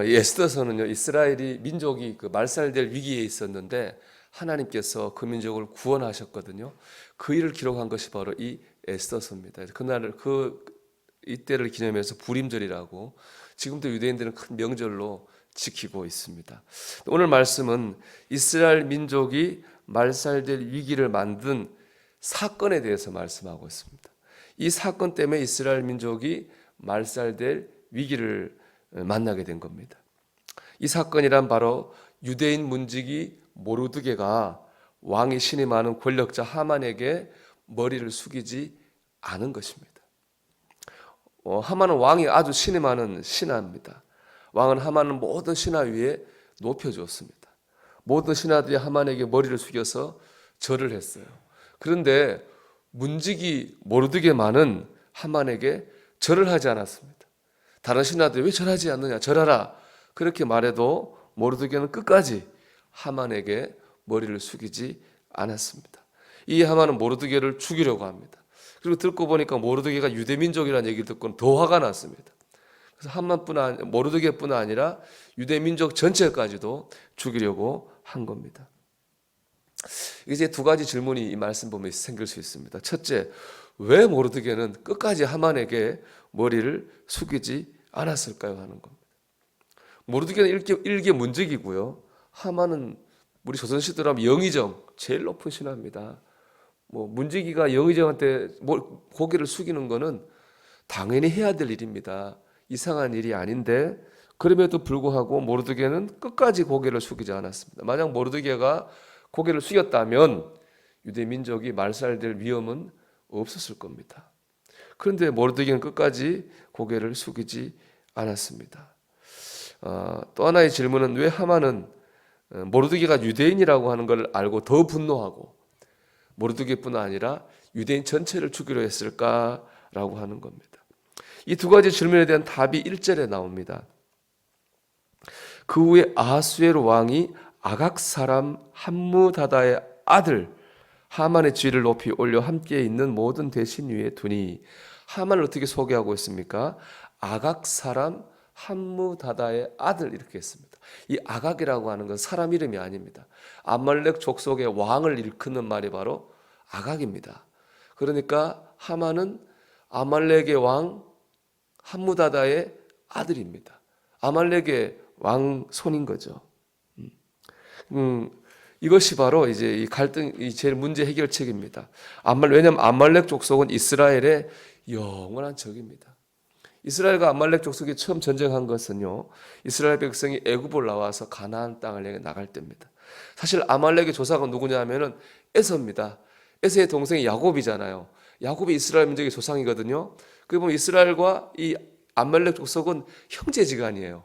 이 에스더서는요, 이스라엘이 민족이 그 말살될 위기에 있었는데 하나님께서 그 민족을 구원하셨거든요. 그 일을 기록한 것이 바로 이 에스더서입니다. 그날을 이때를 기념해서 부림절이라고 지금도 유대인들은 큰 명절로 지키고 있습니다. 오늘 말씀은 이스라엘 민족이 말살될 위기를 만든 사건에 대해서 말씀하고 있습니다. 이 사건 때문에 이스라엘 민족이 말살될 위기를 만나게 된 겁니다. 이 사건이란 바로 유대인 문지기 모르드게가 왕이 신임하는 권력자 하만에게 머리를 숙이지 않은 것입니다. 하만은 왕이 아주 신임하는 신하입니다. 왕은 하만을 모든 신하 위에 높여주었습니다. 모든 신하들이 하만에게 머리를 숙여서 절을 했어요. 그런데 문지기 모르드게만은 하만에게 절을 하지 않았습니다. 다른 신하들이 왜 절하지 않느냐, 절하라 그렇게 말해도 모르드게는 끝까지 하만에게 머리를 숙이지 않았습니다. 이 하만은 모르드게를 죽이려고 합니다. 그리고 듣고 보니까 모르드게가 유대민족이라는 얘기를 듣고는 더 화가 났습니다. 그래서 모르드게뿐 아니라 유대민족 전체까지도 죽이려고 한 겁니다. 이제 두 가지 질문이 이 말씀 보면 생길 수 있습니다. 첫째, 왜 모르드게는 끝까지 하만에게 머리를 숙이지 않았을까요? 하는 겁니다. 모르드게는 일개 문직이고요. 하만은 우리 조선시대로 하면 영의정, 제일 높은 신하입니다. 문지기가 영의정한테 고개를 숙이는 거는 당연히 해야 될 일입니다. 이상한 일이 아닌데 그럼에도 불구하고 모르드게는 끝까지 고개를 숙이지 않았습니다. 만약 모르드게가 고개를 숙였다면 유대 민족이 말살될 위험은 없었을 겁니다. 그런데 모르드게는 끝까지 고개를 숙이지 않았습니다. 또 하나의 질문은 왜 하만은 모르드게가 유대인이라고 하는 걸 알고 더 분노하고 모르드게뿐 아니라 유대인 전체를 죽이려 했을까라고 하는 겁니다. 이 두 가지 질문에 대한 답이 1절에 나옵니다. 그 후에 아하수에로 왕이 아각 사람 함무다다의 아들 하만의 지위를 높이 올려 함께 있는 모든 대신 위에 두니. 하만을 어떻게 소개하고 있습니까? 아각 사람 함무다다의 아들 이렇게 했습니다. 이 아각이라고 하는 건 사람 이름이 아닙니다. 아말렉 족속의 왕을 일컫는 말이 바로 아각입니다. 그러니까 하만은 아말렉의 왕 함무다다의 아들입니다. 아말렉의 왕손인 거죠. 이것이 바로 이제 이 갈등, 제일 문제 해결책입니다. 왜냐하면 아말렉 족속은 이스라엘의 영원한 적입니다. 이스라엘과 아말렉 족속이 처음 전쟁한 것은요, 이스라엘 백성이 애굽을 나와서 가나안 땅을 향해 나갈 때입니다. 사실 아말렉의 조상은 누구냐 하면은 에서입니다. 에서의 동생이 야곱이잖아요. 야곱이 이스라엘 민족의 조상이거든요. 그리고 보면 이스라엘과 이 아말렉 족속은 형제지간이에요.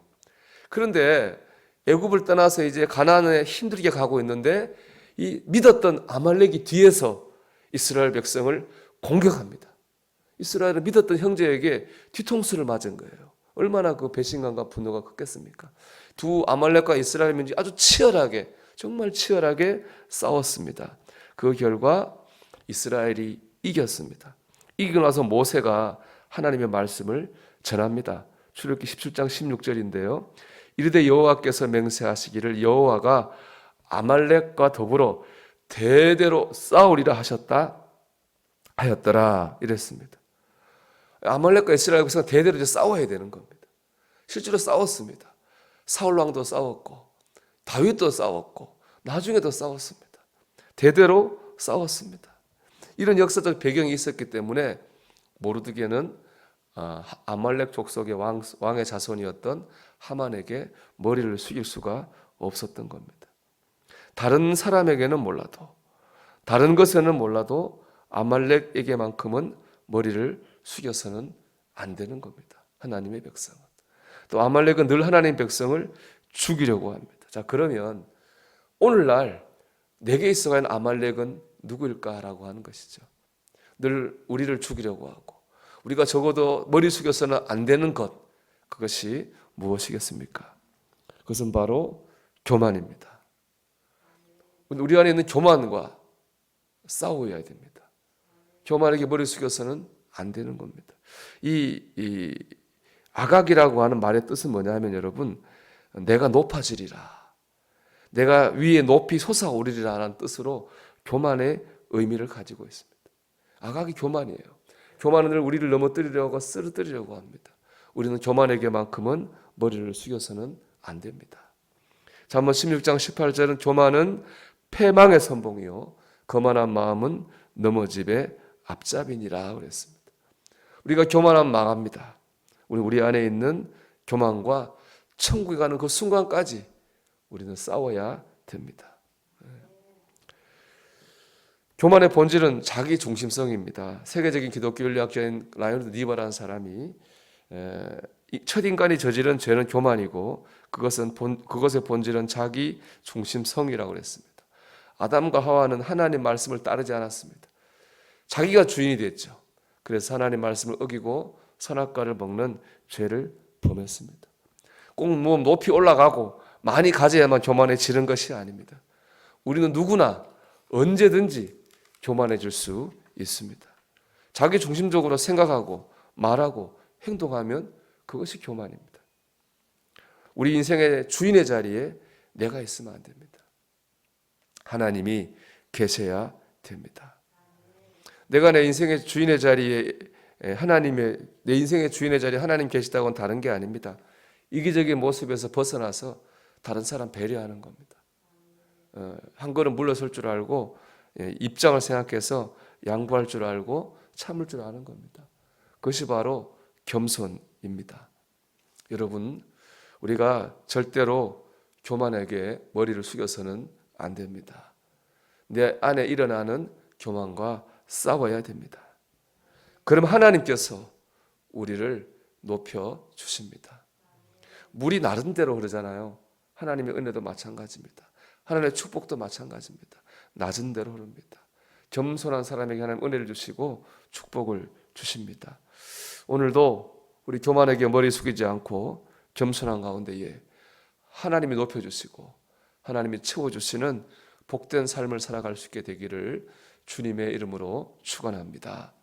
그런데 애굽을 떠나서 이제 가나안에 힘들게 가고 있는데 이 믿었던 아말렉이 뒤에서 이스라엘 백성을 공격합니다. 이스라엘은 믿었던 형제에게 뒤통수를 맞은 거예요. 얼마나 그 배신감과 분노가 컸겠습니까? 두 아말렉과 이스라엘 민족이 아주 치열하게, 정말 치열하게 싸웠습니다. 그 결과 이스라엘이 이겼습니다. 이기고 나서 모세가 하나님의 말씀을 전합니다. 출애굽기 17장 16절인데요. 이르되 여호와께서 맹세하시기를 여호와가 아말렉과 더불어 대대로 싸우리라 하였더라 이랬습니다. 아말렉과 이스라엘 백성은 대대로 이제 싸워야 되는 겁니다. 실제로 싸웠습니다. 사울 왕도 싸웠고 다윗도 싸웠고 나중에도 싸웠습니다. 대대로 싸웠습니다. 이런 역사적 배경이 있었기 때문에 모르드게는 아말렉 족속의 왕의 자손이었던 하만에게 머리를 숙일 수가 없었던 겁니다. 다른 사람에게는 몰라도, 다른 것에는 몰라도 아말렉에게만큼은 머리를 숙여서는 안 되는 겁니다. 하나님의 백성은. 또 아말렉은 늘 하나님의 백성을 죽이려고 합니다. 자, 그러면 오늘날 내게 있어가는 아말렉은 누구일까라고 하는 것이죠. 늘 우리를 죽이려고 하고 우리가 적어도 머리 숙여서는 안 되는 것, 그것이 무엇이겠습니까? 그것은 바로 교만입니다. 우리 안에 있는 교만과 싸워야 됩니다. 교만에게 머리 숙여서는 안 되는 겁니다. 이 아각이라고 하는 말의 뜻은 뭐냐 하면 여러분, 내가 높아지리라, 내가 위에 높이 솟아오르리라 하는 뜻으로 교만의 의미를 가지고 있습니다. 아각이 교만이에요. 교만은 우리를 넘어뜨리려고 쓰러뜨리려고 합니다. 우리는 교만에게만큼은 머리를 숙여서는 안 됩니다. 잠언 16장 18절은 교만은 패망의 선봉이요 거만한 마음은 넘어짐의 앞잡이니라 그랬습니다. 우리가 교만하면 망합니다. 우리 안에 있는 교만과 천국에 가는 그 순간까지 우리는 싸워야 됩니다. 교만의 본질은 자기 중심성입니다. 세계적인 기독교 윤리학자인 라이언드 니버라는 사람이 첫 인간이 저지른 죄는 교만이고 그것의 본질은 자기 중심성이라고 그랬습니다. 아담과 하와는 하나님 말씀을 따르지 않았습니다. 자기가 주인이 됐죠. 그래서 하나님 말씀을 어기고 선악과를 먹는 죄를 범했습니다. 꼭 뭐 높이 올라가고 많이 가져야만 교만해지는 것이 아닙니다. 우리는 누구나 언제든지 교만해질 수 있습니다. 자기 중심적으로 생각하고 말하고 행동하면 그것이 교만입니다. 우리 인생의 주인의 자리에 내가 있으면 안 됩니다. 하나님이 계셔야 됩니다. 내가 내 인생의 주인의 자리에 내 인생의 주인의 자리에 하나님 계시다고는 다른 게 아닙니다. 이기적인 모습에서 벗어나서 다른 사람 배려하는 겁니다. 한 걸음 물러설 줄 알고 입장을 생각해서 양보할 줄 알고 참을 줄 아는 겁니다. 그것이 바로 겸손입니다. 여러분, 우리가 절대로 교만에게 머리를 숙여서는 안 됩니다. 내 안에 일어나는 교만과 싸워야 됩니다. 그럼 하나님께서 우리를 높여 주십니다. 물이 나름대로 흐르잖아요. 하나님의 은혜도 마찬가지입니다. 하나님의 축복도 마찬가지입니다. 낮은 대로 흐릅니다. 겸손한 사람에게 하나님 은혜를 주시고 축복을 주십니다. 오늘도 우리 교만에게 머리 숙이지 않고 겸손한 가운데에 하나님이 높여주시고 하나님이 채워주시는 복된 삶을 살아갈 수 있게 되기를 주님의 이름으로 축원합니다.